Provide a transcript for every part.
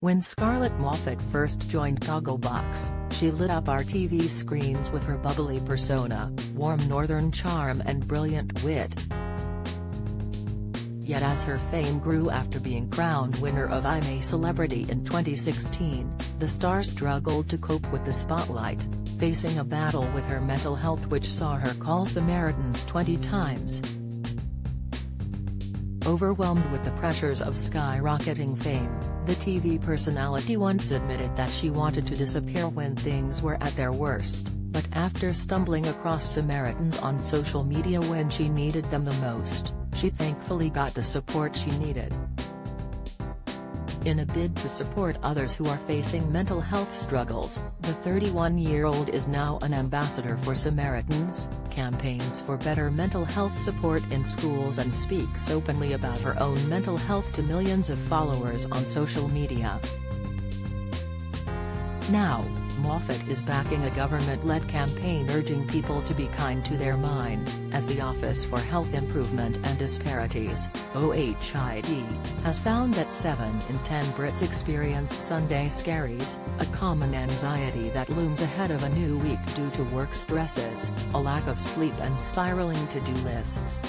When Scarlett Moffatt first joined Gogglebox, she lit up our TV screens with her bubbly persona, warm northern charm and brilliant wit. Yet as her fame grew after being crowned winner of I'm a Celebrity in 2016, the star struggled to cope with the spotlight, facing a battle with her mental health which saw her call Samaritans 20 times. Overwhelmed with the pressures of skyrocketing fame, the TV personality once admitted that she wanted to disappear when things were at their worst, but after stumbling across Samaritans on social media when she needed them the most, she thankfully got the support she needed. In a bid to support others who are facing mental health struggles, the 31-year-old is now an ambassador for Samaritans, campaigns for better mental health support in schools and speaks openly about her own mental health to millions of followers on social media. Now, Moffatt is backing a government-led campaign urging people to be kind to their mind, as the Office for Health Improvement and Disparities, OHID, has found that 7 in 10 Brits experience Sunday Scaries, a common anxiety that looms ahead of a new week due to work stresses, a lack of sleep and spiraling to-do lists.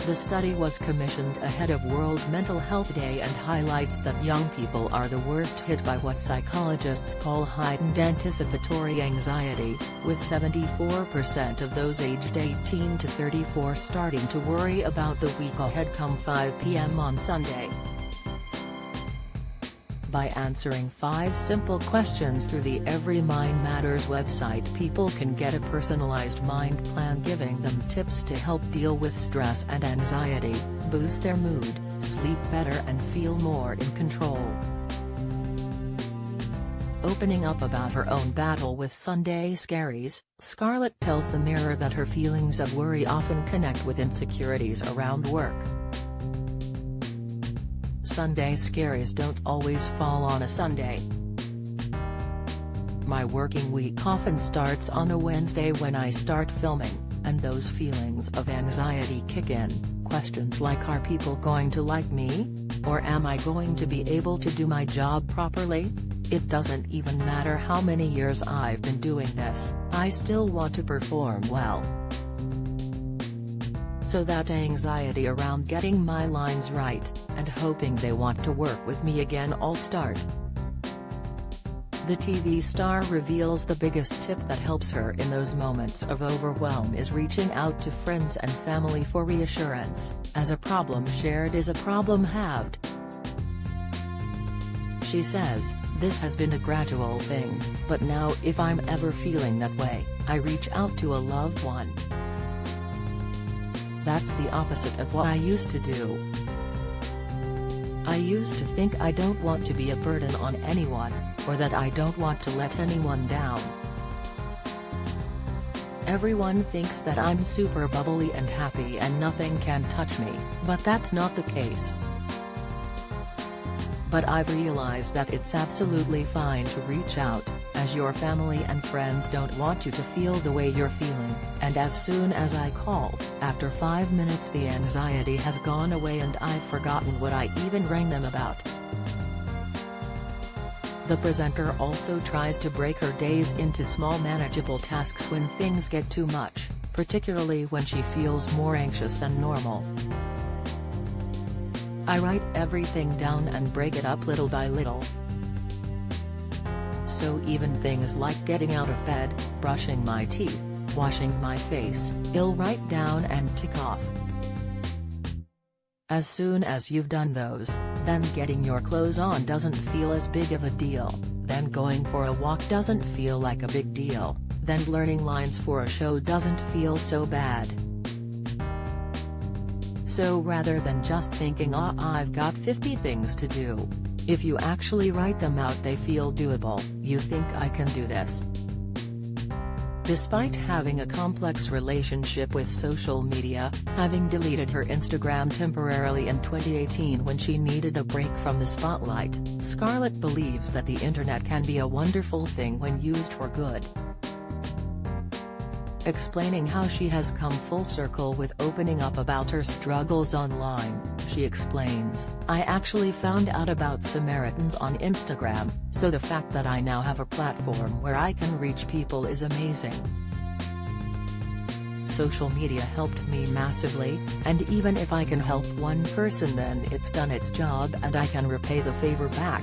The study was commissioned ahead of World Mental Health Day and highlights that young people are the worst hit by what psychologists call heightened anticipatory anxiety, with 74% of those aged 18 to 34 starting to worry about the week ahead come 5 p.m. on Sunday. By answering 5 simple questions through the Every Mind Matters website, people can get a personalized mind plan giving them tips to help deal with stress and anxiety, boost their mood, sleep better and feel more in control. Opening up about her own battle with Sunday Scaries, Scarlett tells the Mirror that her feelings of worry often connect with insecurities around work. Sunday scaries don't always fall on a Sunday. My working week often starts on a Wednesday when I start filming, and those feelings of anxiety kick in, questions like are people going to like me? Or am I going to be able to do my job properly? It doesn't even matter how many years I've been doing this, I still want to perform well. So that anxiety around getting my lines right, and hoping they want to work with me again all start. The TV star reveals the biggest tip that helps her in those moments of overwhelm is reaching out to friends and family for reassurance, as a problem shared is a problem halved. She says, "This has been a gradual thing, but now if I'm ever feeling that way, I reach out to a loved one. That's the opposite of what I used to do. I used to think I don't want to be a burden on anyone, or that I don't want to let anyone down. Everyone thinks that I'm super bubbly and happy and nothing can touch me, but that's not the case. But I've realized that it's absolutely fine to reach out, as your family and friends don't want you to feel the way you're feeling, and as soon as I call, after 5 minutes the anxiety has gone away and I've forgotten what I even rang them about." The presenter also tries to break her days into small manageable tasks when things get too much, particularly when she feels more anxious than normal. "I write everything down and break it up little by little. So even things like getting out of bed, brushing my teeth, washing my face, I'll write down and tick off. As soon as you've done those, then getting your clothes on doesn't feel as big of a deal, then going for a walk doesn't feel like a big deal, then learning lines for a show doesn't feel so bad. So rather than just thinking I've got 50 things to do, if you actually write them out they feel doable, you think I can do this." Despite having a complex relationship with social media, having deleted her Instagram temporarily in 2018 when she needed a break from the spotlight, Scarlett believes that the internet can be a wonderful thing when used for good. Explaining how she has come full circle with opening up about her struggles online, she explains, "I actually found out about Samaritans on Instagram, so the fact that I now have a platform where I can reach people is amazing. Social media helped me massively, and even if I can help one person, then it's done its job and I can repay the favor back."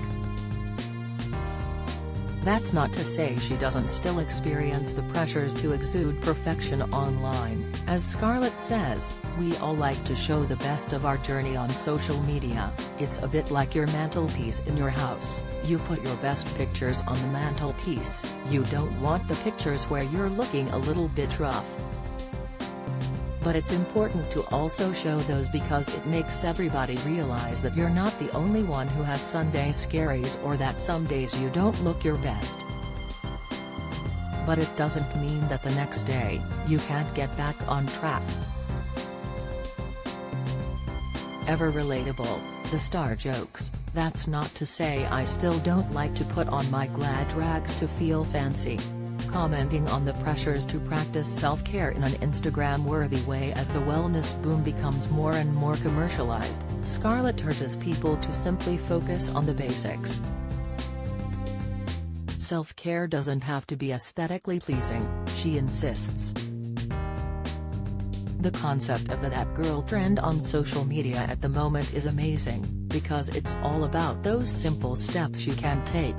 That's not to say she doesn't still experience the pressures to exude perfection online. As Scarlett says, "We all like to show the best of our journey on social media. It's a bit like your mantelpiece in your house. You put your best pictures on the mantelpiece. You don't want the pictures where you're looking a little bit rough. But it's important to also show those because it makes everybody realize that you're not the only one who has Sunday Scaries, or that some days you don't look your best. But it doesn't mean that the next day, you can't get back on track." Ever relatable, the star jokes, "That's not to say I still don't like to put on my glad rags to feel fancy." Commenting on the pressures to practice self-care in an Instagram-worthy way as the wellness boom becomes more and more commercialized, Scarlett urges people to simply focus on the basics. Self-care doesn't have to be aesthetically pleasing, she insists. The concept of the "that girl" trend on social media at the moment is amazing, because it's all about those simple steps you can take.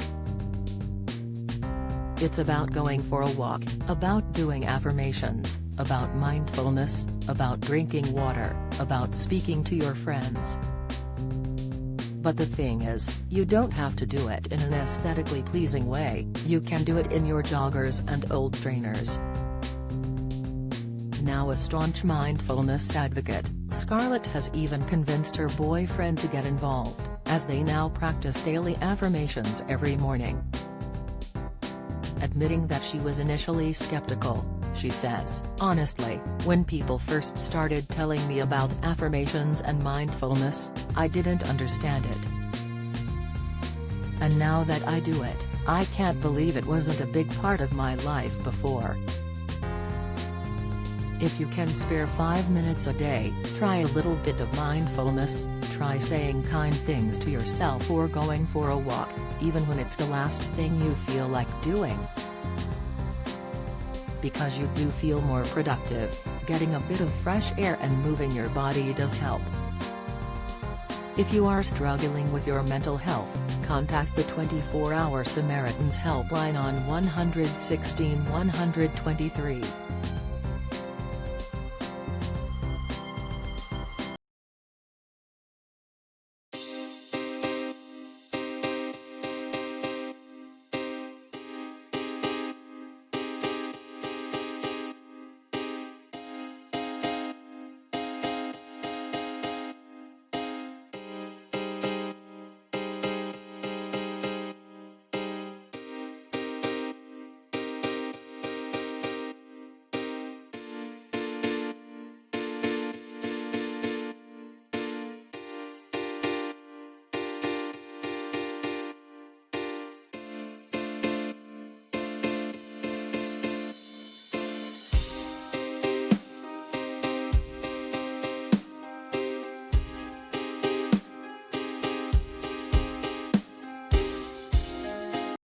It's about going for a walk, about doing affirmations, about mindfulness, about drinking water, about speaking to your friends. But the thing is, you don't have to do it in an aesthetically pleasing way, you can do it in your joggers and old trainers. Now a staunch mindfulness advocate, Scarlett has even convinced her boyfriend to get involved, as they now practice daily affirmations every morning. Admitting that she was initially skeptical, she says, "Honestly, when people first started telling me about affirmations and mindfulness, I didn't understand it. And now that I do it, I can't believe it wasn't a big part of my life before." If you can spare 5 minutes a day, try a little bit of mindfulness, try saying kind things to yourself or going for a walk, even when it's the last thing you feel like doing. Because you do feel more productive, getting a bit of fresh air and moving your body does help. If you are struggling with your mental health, contact the 24-hour Samaritans helpline on 116 123.